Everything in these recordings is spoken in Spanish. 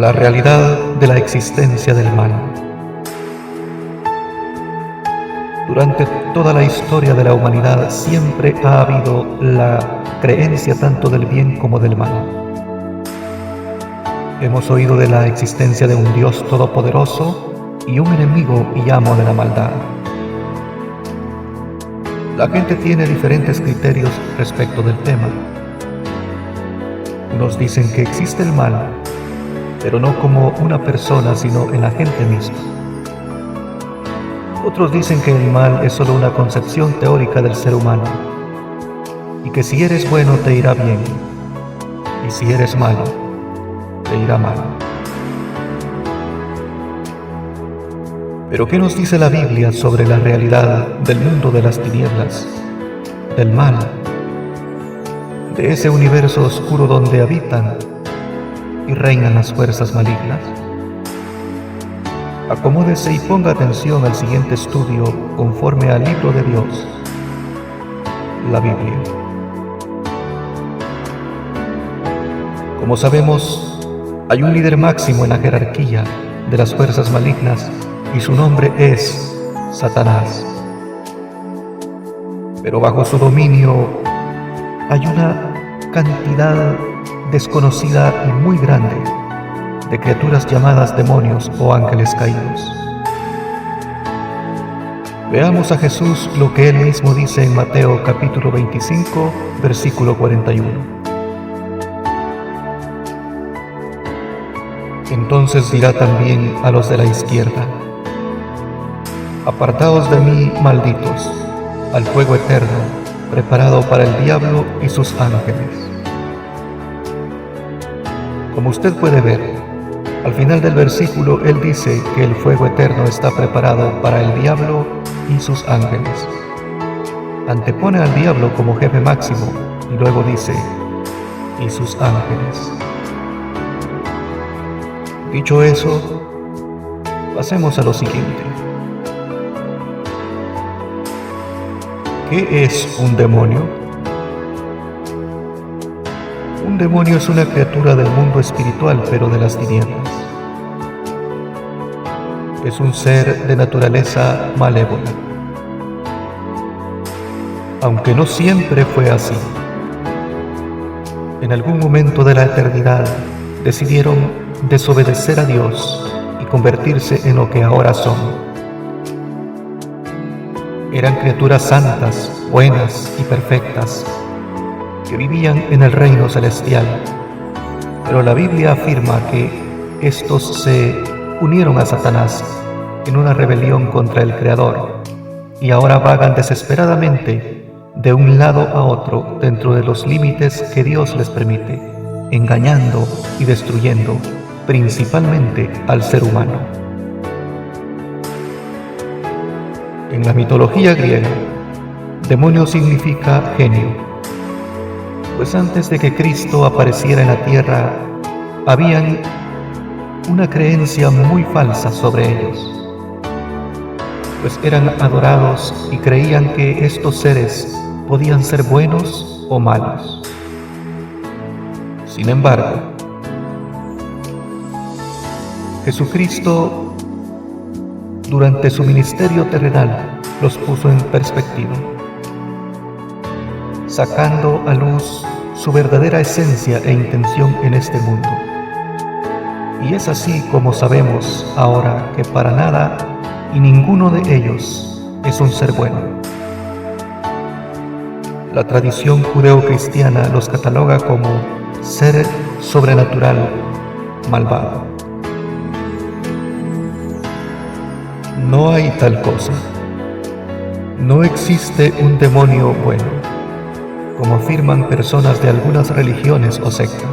La realidad de la existencia del mal. Durante toda la historia de la humanidad siempre ha habido la creencia tanto del bien como del mal. Hemos oído de la existencia de un Dios todopoderoso y un enemigo y amo de la maldad. La gente tiene diferentes criterios respecto del tema. Unos dicen que existe el mal, pero no como una persona, sino en la gente misma. Otros dicen que el mal es solo una concepción teórica del ser humano, y que si eres bueno te irá bien, y si eres malo, te irá mal. Pero ¿qué nos dice la Biblia sobre la realidad del mundo de las tinieblas, del mal, de ese universo oscuro donde habitan y reinan las fuerzas malignas? Acomódese y ponga atención al siguiente estudio conforme al libro de Dios, la Biblia. Como sabemos, hay un líder máximo en la jerarquía de las fuerzas malignas y su nombre es Satanás. Pero bajo su dominio hay una cantidad desconocida y muy grande de criaturas llamadas demonios o ángeles caídos. Veamos a Jesús lo que él mismo dice en Mateo capítulo 25, versículo 41. Entonces dirá también a los de la izquierda: apartaos de mí, malditos, al fuego eterno, preparado para el diablo y sus ángeles. Como usted puede ver, al final del versículo él dice que el fuego eterno está preparado para el diablo y sus ángeles. Antepone al diablo como jefe máximo y luego dice: y sus ángeles. Dicho eso, pasemos a lo siguiente. ¿Qué es un demonio? Un demonio es una criatura del mundo espiritual, pero de las tinieblas. Es un ser de naturaleza malévola. Aunque no siempre fue así. En algún momento de la eternidad decidieron desobedecer a Dios y convertirse en lo que ahora son. Eran criaturas santas, buenas y perfectas, que vivían en el reino celestial, pero la Biblia afirma que estos se unieron a Satanás en una rebelión contra el Creador y ahora vagan desesperadamente de un lado a otro dentro de los límites que Dios les permite, engañando y destruyendo principalmente al ser humano. En la mitología griega, demonio significa genio, pues antes de que Cristo apareciera en la tierra, habían una creencia muy falsa sobre ellos, pues eran adorados y creían que estos seres podían ser buenos o malos. Sin embargo, Jesucristo, durante su ministerio terrenal, los puso en perspectiva, sacando a luz su verdadera esencia e intención en este mundo. Y es así como sabemos ahora que para nada y ninguno de ellos es un ser bueno. La tradición judeocristiana los cataloga como ser sobrenatural malvado. No hay tal cosa. No existe un demonio bueno, como afirman personas de algunas religiones o sectas.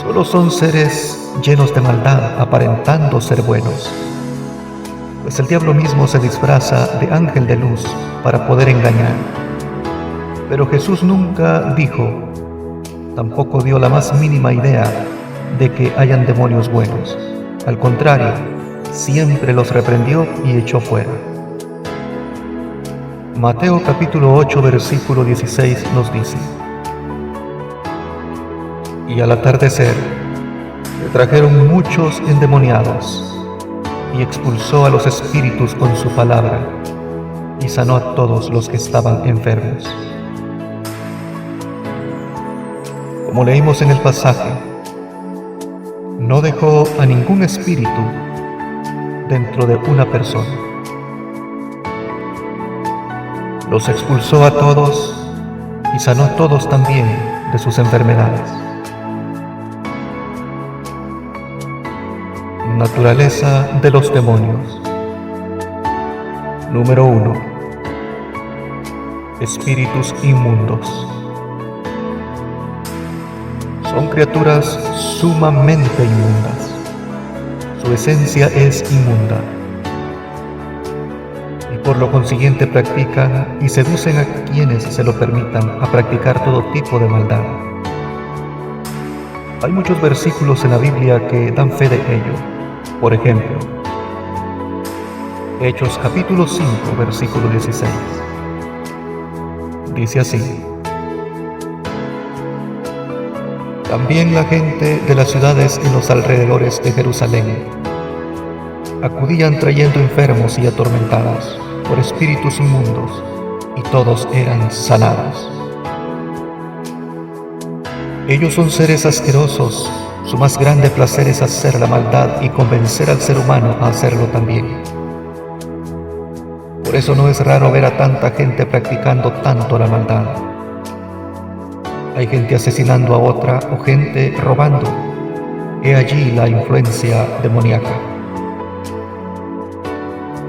Solo son seres llenos de maldad, aparentando ser buenos, pues el diablo mismo se disfraza de ángel de luz para poder engañar. Pero Jesús nunca dijo, tampoco dio la más mínima idea de que hayan demonios buenos. Al contrario, siempre los reprendió y echó fuera. Mateo capítulo 8, versículo 16 nos dice: y al atardecer le trajeron muchos endemoniados y expulsó a los espíritus con su palabra y sanó a todos los que estaban enfermos. Como leímos en el pasaje, no dejó a ningún espíritu dentro de una persona. Los expulsó a todos y sanó a todos también de sus enfermedades. Naturaleza de los demonios. Número 1. Espíritus inmundos. Son criaturas sumamente inmundas. Su esencia es inmunda. Y por lo consiguiente practican y seducen a quienes se lo permitan a practicar todo tipo de maldad. Hay muchos versículos en la Biblia que dan fe de ello. Por ejemplo, Hechos capítulo 5, versículo 16. Dice así: también la gente de las ciudades en los alrededores de Jerusalén acudían trayendo enfermos y atormentados por espíritus inmundos, y todos eran sanados. Ellos son seres asquerosos, su más grande placer es hacer la maldad y convencer al ser humano a hacerlo también. Por eso no es raro ver a tanta gente practicando tanto la maldad. Hay gente asesinando a otra o gente robando. He allí la influencia demoníaca.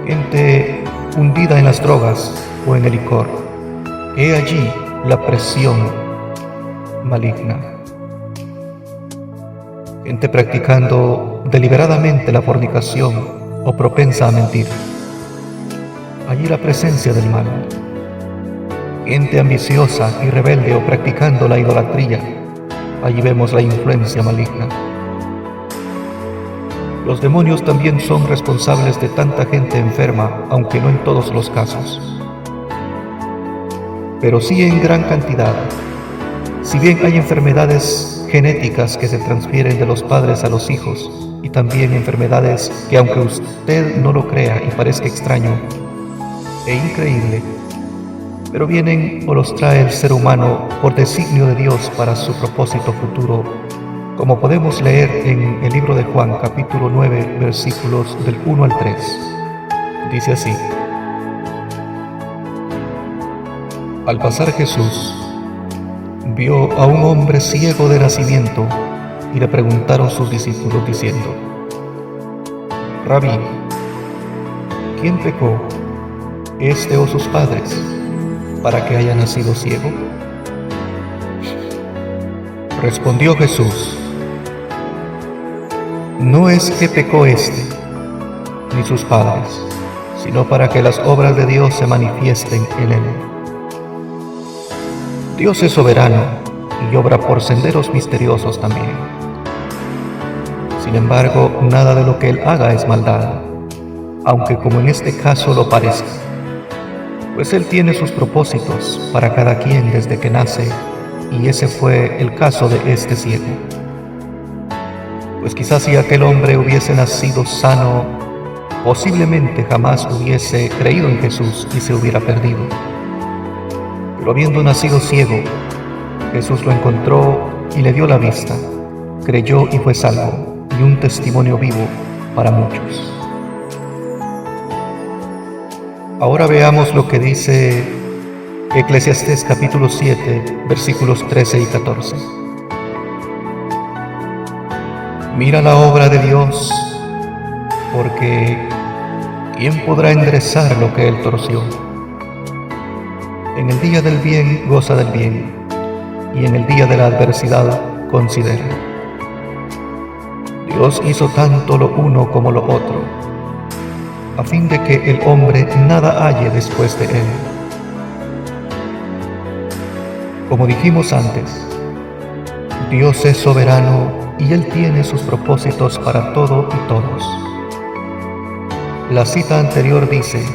Gente hundida en las drogas o en el licor. He allí la presión maligna. Gente practicando deliberadamente la fornicación o propensa a mentir. Allí la presencia del mal. Gente ambiciosa y rebelde o practicando la idolatría. Allí vemos la influencia maligna. Los demonios también son responsables de tanta gente enferma, aunque no en todos los casos, pero sí en gran cantidad. Si bien hay enfermedades genéticas que se transfieren de los padres a los hijos, y también enfermedades que, aunque usted no lo crea y parezca extraño e increíble, pero vienen o los trae el ser humano por designio de Dios para su propósito futuro, como podemos leer en el libro de Juan capítulo 9 versículos del 1 al 3. Dice así: al pasar Jesús vio a un hombre ciego de nacimiento y le preguntaron sus discípulos diciendo: Rabí, ¿quién pecó, este o sus padres, para que haya nacido ciego? Respondió Jesús: no es que pecó éste ni sus padres, sino para que las obras de Dios se manifiesten en él. Dios es soberano y obra por senderos misteriosos también. Sin embargo, nada de lo que Él haga es maldad, aunque como en este caso lo parezca, pues Él tiene sus propósitos para cada quien desde que nace, y ese fue el caso de este ciego. Pues quizás si aquel hombre hubiese nacido sano, posiblemente jamás hubiese creído en Jesús y se hubiera perdido. Pero habiendo nacido ciego, Jesús lo encontró y le dio la vista, creyó y fue salvo, y un testimonio vivo para muchos. Ahora veamos lo que dice Eclesiastés capítulo 7, versículos 13 y 14. Mira la obra de Dios, porque ¿quién podrá enderezar lo que Él torció? En el día del bien goza del bien, y en el día de la adversidad considera. Dios hizo tanto lo uno como lo otro, a fin de que el hombre nada halle después de él. Como dijimos antes, Dios es soberano y Él tiene sus propósitos para todo y todos. La cita anterior dice: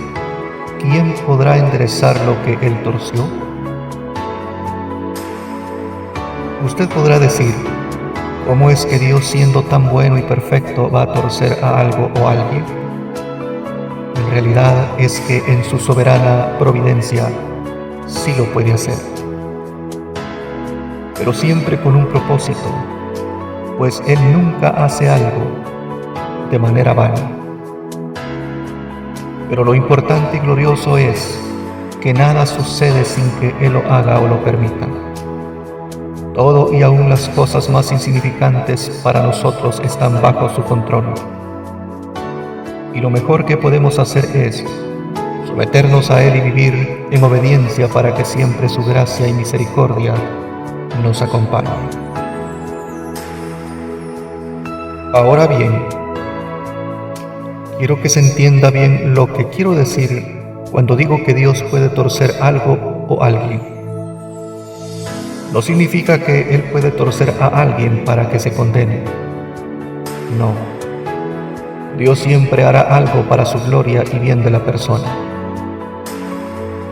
¿quién podrá enderezar lo que Él torció? Usted podrá decir: ¿Cómo es que Dios, siendo tan bueno y perfecto, va a torcer a algo o a alguien? En realidad es que en su soberana providencia sí lo puede hacer, pero siempre con un propósito, pues Él nunca hace algo de manera vana. Pero lo importante y glorioso es que nada sucede sin que Él lo haga o lo permita. Todo y aún las cosas más insignificantes para nosotros están bajo su control. Y lo mejor que podemos hacer es someternos a Él y vivir en obediencia para que siempre su gracia y misericordia nos acompañen. Ahora bien, quiero que se entienda bien lo que quiero decir cuando digo que Dios puede torcer algo o alguien. No significa que Él puede torcer a alguien para que se condene. No. Dios siempre hará algo para su gloria y bien de la persona.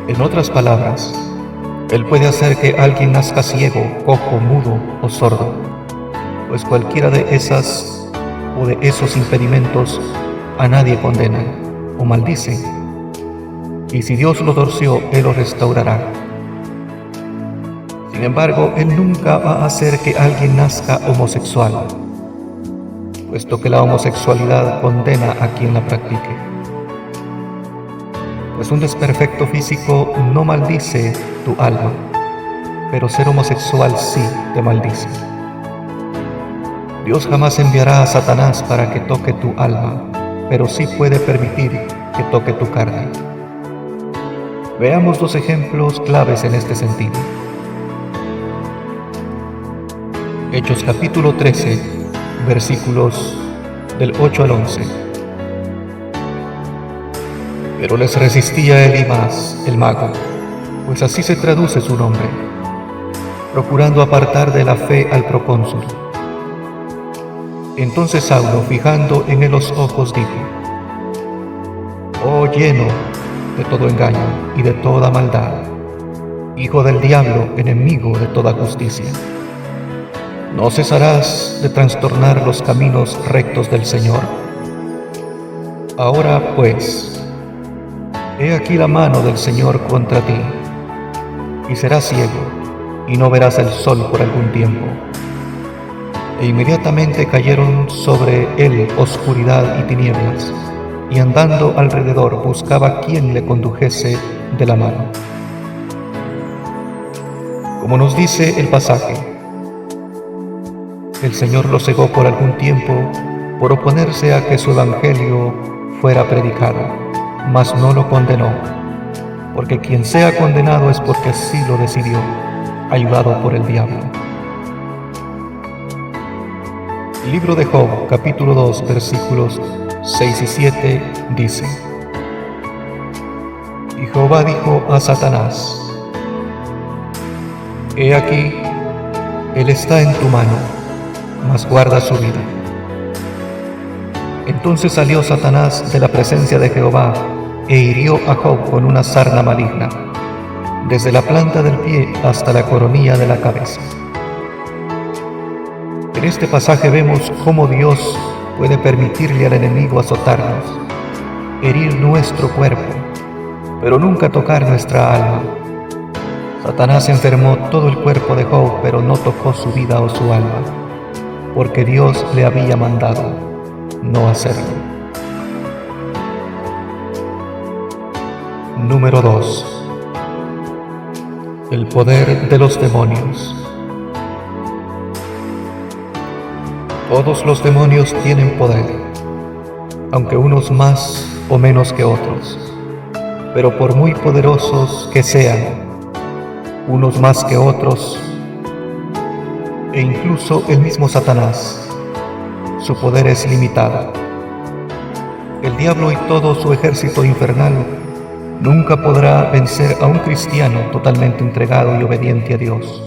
En otras palabras, Él puede hacer que alguien nazca ciego, cojo, mudo o sordo, pues cualquiera de esas o de esos impedimentos a nadie condena o maldice. Y si Dios lo torció, Él lo restaurará. Sin embargo, Él nunca va a hacer que alguien nazca homosexual, puesto que la homosexualidad condena a quien la practique. Pues un desperfecto físico no maldice tu alma, pero ser homosexual sí te maldice. Dios jamás enviará a Satanás para que toque tu alma, pero sí puede permitir que toque tu carne. Veamos dos ejemplos claves en este sentido. Hechos capítulo 13, versículos del 8 al 11. Pero les resistía Elimas, el mago, pues así se traduce su nombre, procurando apartar de la fe al procónsul. Entonces Saulo, fijando en él los ojos, dijo: Oh, lleno de todo engaño y de toda maldad, hijo del diablo, enemigo de toda justicia, ¿no cesarás de trastornar los caminos rectos del Señor? Ahora pues, he aquí la mano del Señor contra ti, y serás ciego, y no verás el sol por algún tiempo. E inmediatamente cayeron sobre él oscuridad y tinieblas, y andando alrededor buscaba quien le condujese de la mano. Como nos dice el pasaje, el Señor lo cegó por algún tiempo por oponerse a que su evangelio fuera predicado, mas no lo condenó, porque quien sea condenado es porque así lo decidió, ayudado por el diablo. El libro de Job, capítulo 2, versículos 6 y 7, dice: Y Jehová dijo a Satanás: He aquí, él está en tu mano, mas guarda su vida. Entonces salió Satanás de la presencia de Jehová e hirió a Job con una sarna maligna, desde la planta del pie hasta la coronilla de la cabeza. En este pasaje vemos cómo Dios puede permitirle al enemigo azotarnos, herir nuestro cuerpo, pero nunca tocar nuestra alma. Satanás enfermó todo el cuerpo de Job, pero no tocó su vida o su alma, porque Dios le había mandado no hacerlo. Número 2. El poder de los demonios. Todos los demonios tienen poder, aunque unos más o menos que otros, pero por muy poderosos que sean, unos más que otros, e incluso el mismo Satanás, su poder es limitado. El diablo y todo su ejército infernal nunca podrá vencer a un cristiano totalmente entregado y obediente a Dios,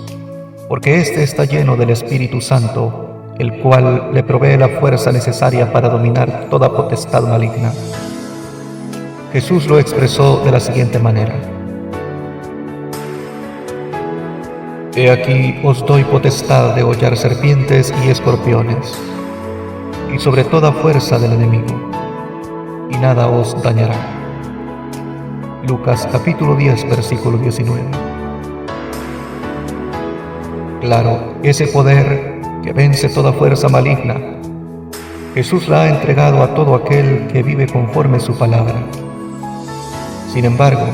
porque éste está lleno del Espíritu Santo, el cual le provee la fuerza necesaria para dominar toda potestad maligna. Jesús lo expresó de la siguiente manera: He aquí os doy potestad de hollar serpientes y escorpiones, y sobre toda fuerza del enemigo, y nada os dañará. Lucas capítulo 10, versículo 19. Claro, ese poder que vence toda fuerza maligna, Jesús la ha entregado a todo aquel que vive conforme su palabra. Sin embargo,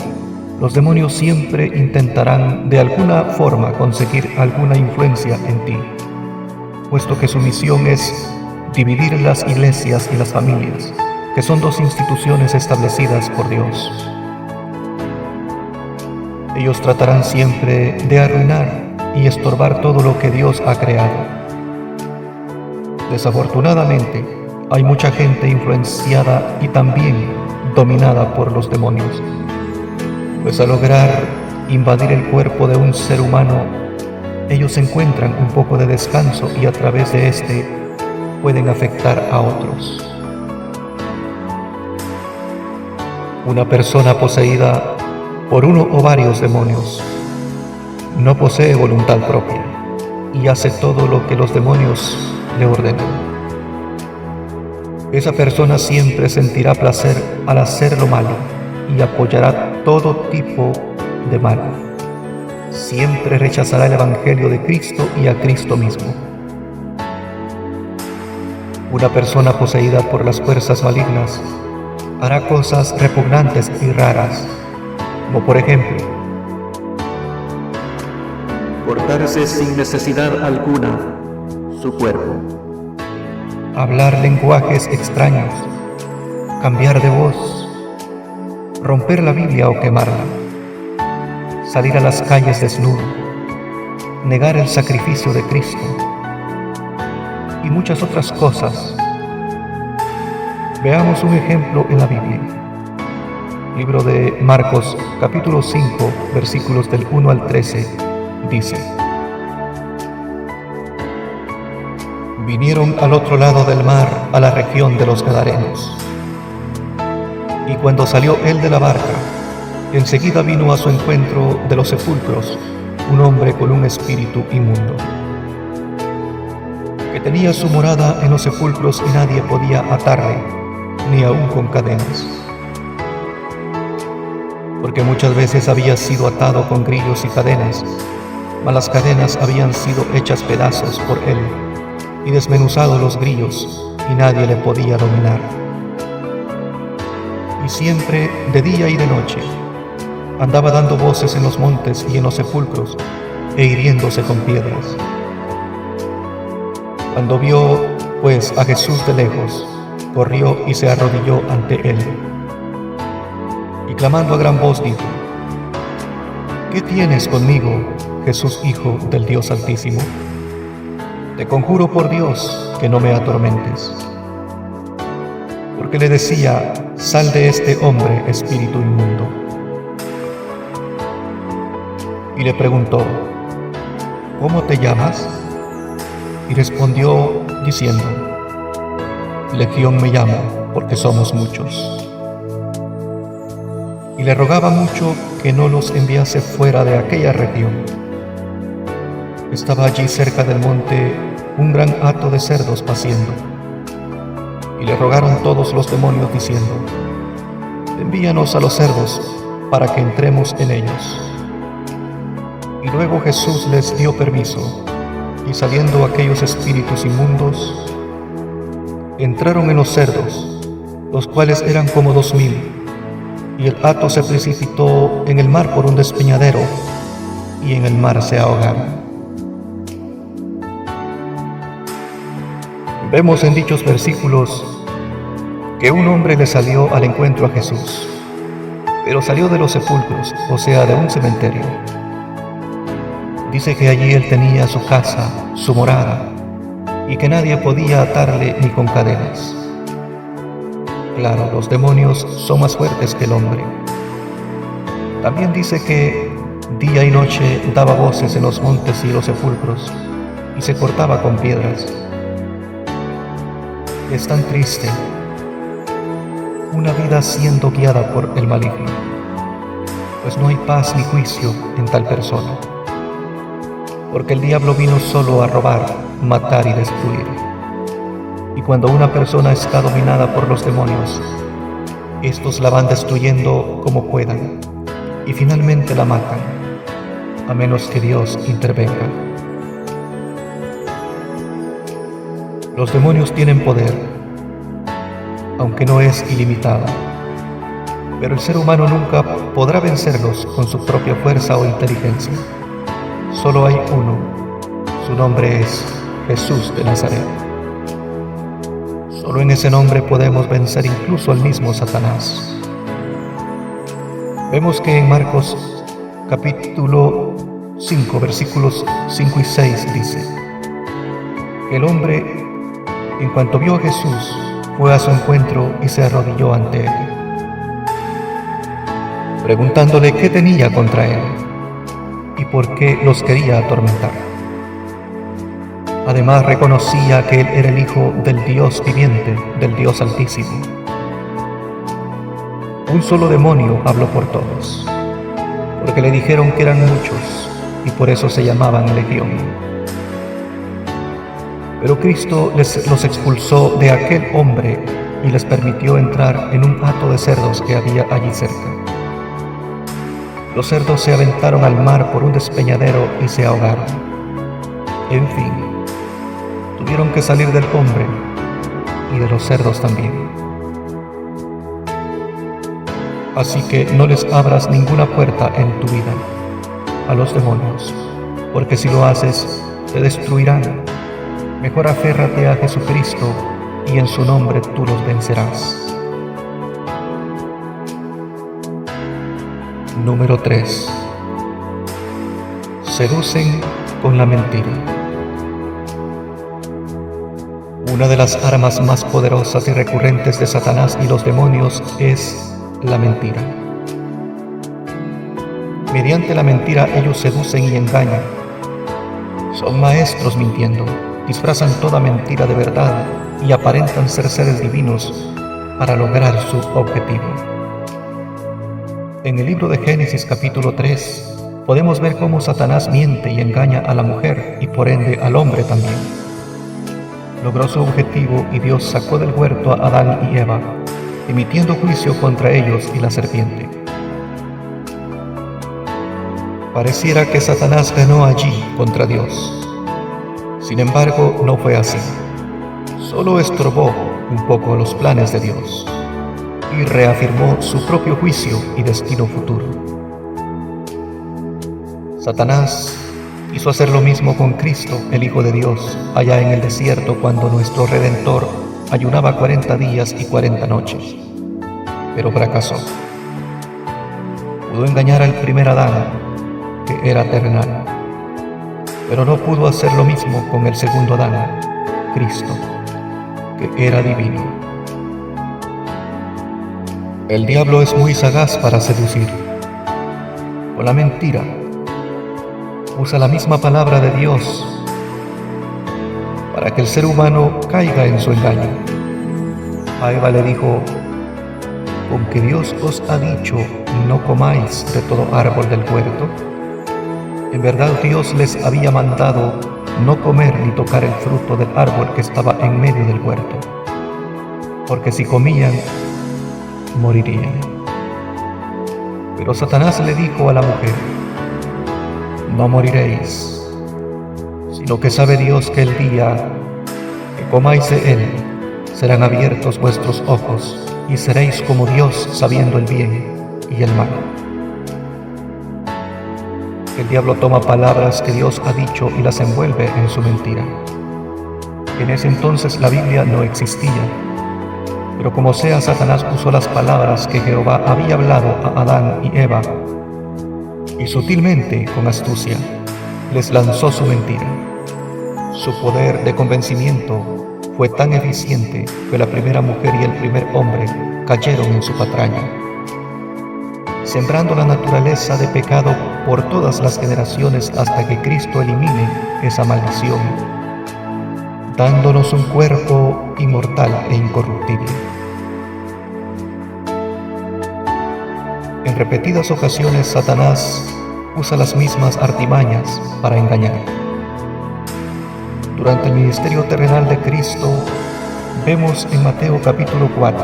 los demonios siempre intentarán de alguna forma conseguir alguna influencia en ti, puesto que su misión es dividir las iglesias y las familias, que son dos instituciones establecidas por Dios. Ellos tratarán siempre de arruinar y estorbar todo lo que Dios ha creado. Desafortunadamente, hay mucha gente influenciada y también dominada por los demonios, pues al lograr invadir el cuerpo de un ser humano, ellos encuentran un poco de descanso y a través de este pueden afectar a otros. Una persona poseída por uno o varios demonios no posee voluntad propia y hace todo lo que los demonios le ordenan. Esa persona siempre sentirá placer al hacer lo malo y apoyará todo tipo de mal. Siempre rechazará el Evangelio de Cristo y a Cristo mismo. Una persona poseída por las fuerzas malignas hará cosas repugnantes y raras, como por ejemplo, cortarse sin necesidad alguna su cuerpo, hablar lenguajes extraños, cambiar de voz, romper la Biblia o quemarla, salir a las calles desnudo, negar el sacrificio de Cristo y muchas otras cosas. Veamos un ejemplo en la Biblia. Libro de Marcos, capítulo 5, versículos del 1 al 13, dice: Vinieron al otro lado del mar, a la región de los Gadarenos. Y cuando salió él de la barca, enseguida vino a su encuentro de los sepulcros un hombre con un espíritu inmundo, que tenía su morada en los sepulcros y nadie podía atarle, ni aun con cadenas, porque muchas veces había sido atado con grillos y cadenas, mas las cadenas habían sido hechas pedazos por él, y desmenuzado los grillos, y nadie le podía dominar. Y siempre, de día y de noche, andaba dando voces en los montes y en los sepulcros, e hiriéndose con piedras. Cuando vio, pues, a Jesús de lejos, corrió y se arrodilló ante él, y clamando a gran voz dijo: ¿Qué tienes conmigo, Jesús, Hijo del Dios Altísimo? Te conjuro por Dios que no me atormentes. Porque le decía: sal de este hombre, espíritu inmundo. Y le preguntó: ¿cómo te llamas? Y respondió diciendo: Legión me llamo, porque somos muchos. Y le rogaba mucho que no los enviase fuera de aquella región. Estaba allí cerca del monte un gran hato de cerdos paciendo. Y le rogaron todos los demonios diciendo: envíanos a los cerdos para que entremos en ellos. Y luego Jesús les dio permiso, y saliendo aquellos espíritus inmundos, entraron en los cerdos, los cuales eran como 2000, y el hato se precipitó en el mar por un despeñadero, y en el mar se ahogaron. Vemos en dichos versículos que un hombre le salió al encuentro a Jesús, pero salió de los sepulcros, o sea, de un cementerio. Dice que allí él tenía su casa, su morada, y que nadie podía atarle ni con cadenas. Claro, los demonios son más fuertes que el hombre. También dice que día y noche daba voces en los montes y los sepulcros, y se cortaba con piedras. Es tan triste una vida siendo guiada por el maligno, pues no hay paz ni juicio en tal persona. porque el diablo vino solo a robar, matar y destruir. Y cuando una persona está dominada por los demonios, estos la van destruyendo como puedan, y finalmente la matan, a menos que Dios intervenga. Los demonios tienen poder, aunque no es ilimitado, pero el ser humano nunca podrá vencerlos con su propia fuerza o inteligencia. Solo hay uno, su nombre es Jesús de Nazaret. Solo en ese nombre podemos vencer incluso al mismo Satanás. Vemos que en Marcos capítulo 5, versículos 5 y 6 dice que el hombre, en cuanto vio a Jesús, fue a su encuentro y se arrodilló ante él, preguntándole qué tenía contra él y por qué los quería atormentar. Además reconocía que él era el Hijo del Dios viviente, del Dios Altísimo. Un solo demonio habló por todos, porque le dijeron que eran muchos y por eso se llamaban Legión. Pero Cristo los expulsó de aquel hombre y les permitió entrar en un hato de cerdos que había allí cerca. Los cerdos se aventaron al mar por un despeñadero y se ahogaron. En fin, tuvieron que salir del hombre y de los cerdos también. Así que no les abras ninguna puerta en tu vida a los demonios, porque si lo haces, te destruirán. Mejor aférrate a Jesucristo y en su nombre tú los vencerás. Número 3. Seducen con la mentira. Una de las armas más poderosas y recurrentes de Satanás y los demonios es la mentira. Mediante la mentira ellos seducen y engañan. Son maestros mintiendo, disfrazan toda mentira de verdad y aparentan ser seres divinos para lograr su objetivo. En el libro de Génesis capítulo 3 podemos ver cómo Satanás miente y engaña a la mujer y por ende al hombre también. Logró su objetivo y Dios sacó del huerto a Adán y Eva, emitiendo juicio contra ellos y la serpiente. Pareciera que Satanás ganó allí contra Dios. Sin embargo, no fue así. Solo estorbó un poco los planes de Dios y reafirmó su propio juicio y destino futuro. Satanás quiso hacer lo mismo con Cristo, el Hijo de Dios, allá en el desierto cuando nuestro Redentor ayunaba 40 días y 40 noches, pero fracasó. Pudo engañar al primer Adán, que era terrenal, pero no pudo hacer lo mismo con el segundo Adán, Cristo, que era divino. El diablo es muy sagaz para seducir. Con la mentira, usa la misma palabra de Dios para que el ser humano caiga en su engaño. A Eva le dijo: ¿con que Dios os ha dicho no comáis de todo árbol del huerto? En verdad Dios les había mandado no comer ni tocar el fruto del árbol que estaba en medio del huerto, porque si comían, morirían. Pero Satanás le dijo a la mujer: no moriréis, sino que sabe Dios que el día que comáis de él, serán abiertos vuestros ojos y seréis como Dios, sabiendo el bien y el mal. El diablo toma palabras que Dios ha dicho y las envuelve en su mentira. En ese entonces la Biblia no existía, pero como sea, Satanás usó las palabras que Jehová había hablado a Adán y Eva y sutilmente, con astucia, les lanzó su mentira. Su poder de convencimiento fue tan eficiente que la primera mujer y el primer hombre cayeron en su patraña, sembrando la naturaleza de pecado por todas las generaciones hasta que Cristo elimine esa maldición, dándonos un cuerpo inmortal e incorruptible. En repetidas ocasiones Satanás usa las mismas artimañas para engañar. Durante el ministerio terrenal de Cristo, vemos en Mateo capítulo 4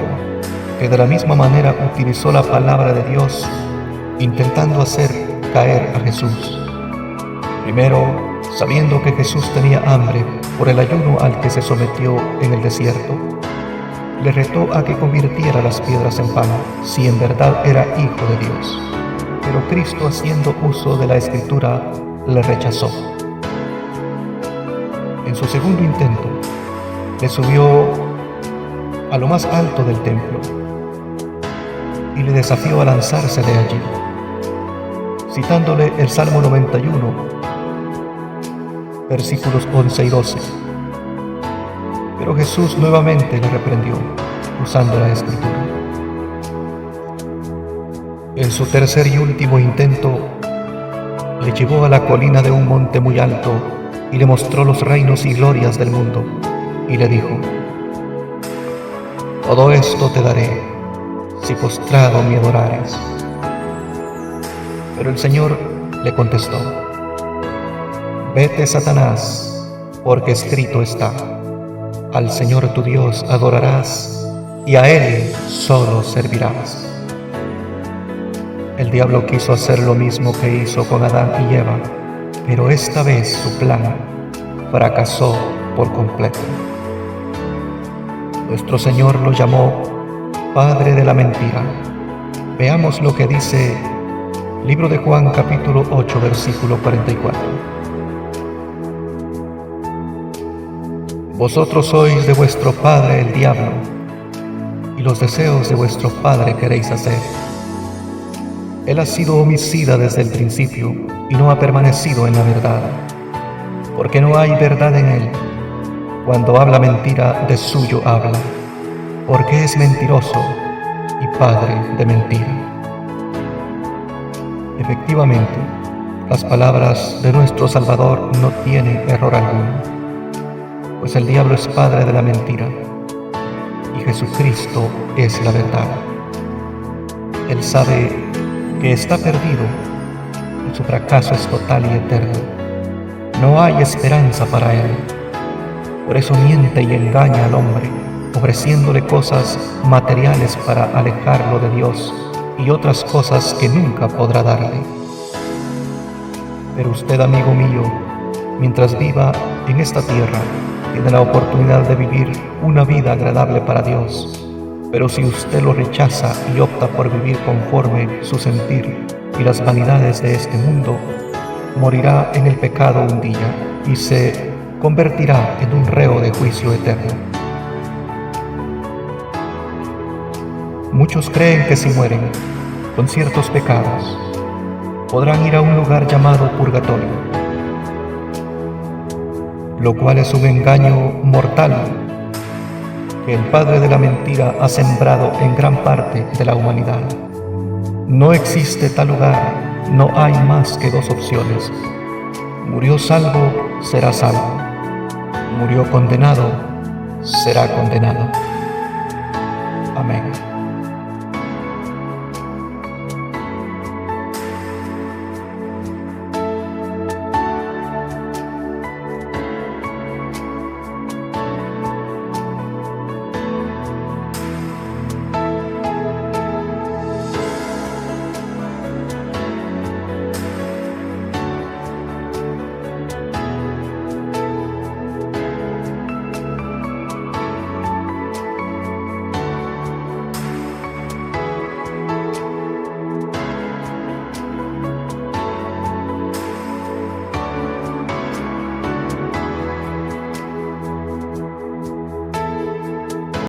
que de la misma manera utilizó la palabra de Dios intentando hacer caer a Jesús. Primero, sabiendo que Jesús tenía hambre por el ayuno al que se sometió en el desierto, le retó a que convirtiera las piedras en pan, si en verdad era Hijo de Dios. Pero Cristo, haciendo uso de la Escritura, le rechazó. En su segundo intento, le subió a lo más alto del templo y le desafió a lanzarse de allí, citándole el Salmo 91, versículos 11 y 12. Pero Jesús nuevamente le reprendió, usando la Escritura. En su tercer y último intento, le llevó a la colina de un monte muy alto y le mostró los reinos y glorias del mundo, y le dijo: todo esto te daré, si postrado me adorares. Pero el Señor le contestó: vete, Satanás, porque escrito está: al Señor tu Dios adorarás, y a Él solo servirás. El diablo quiso hacer lo mismo que hizo con Adán y Eva, pero esta vez su plan fracasó por completo. Nuestro Señor lo llamó Padre de la mentira. Veamos lo que dice Libro de Juan capítulo 8 versículo 44. Vosotros sois de vuestro padre el diablo, y los deseos de vuestro padre queréis hacer. Él ha sido homicida desde el principio y no ha permanecido en la verdad, porque no hay verdad en él. Cuando habla mentira, de suyo habla, porque es mentiroso y padre de mentira. Efectivamente, las palabras de nuestro Salvador no tienen error alguno, pues el diablo es padre de la mentira y Jesucristo es la verdad. Él sabe que está perdido y su fracaso es total y eterno. No hay esperanza para él. Por eso miente y engaña al hombre, ofreciéndole cosas materiales para alejarlo de Dios y otras cosas que nunca podrá darle. Pero usted, amigo mío, mientras viva en esta tierra, tiene la oportunidad de vivir una vida agradable para Dios. Pero si usted lo rechaza y opta por vivir conforme su sentir y las vanidades de este mundo, morirá en el pecado un día y se convertirá en un reo de juicio eterno. Muchos creen que si mueren con ciertos pecados, podrán ir a un lugar llamado purgatorio, lo cual es un engaño mortal que el padre de la mentira ha sembrado en gran parte de la humanidad. No existe tal lugar, no hay más que dos opciones: murió salvo, será salvo; murió condenado, será condenado. Amén.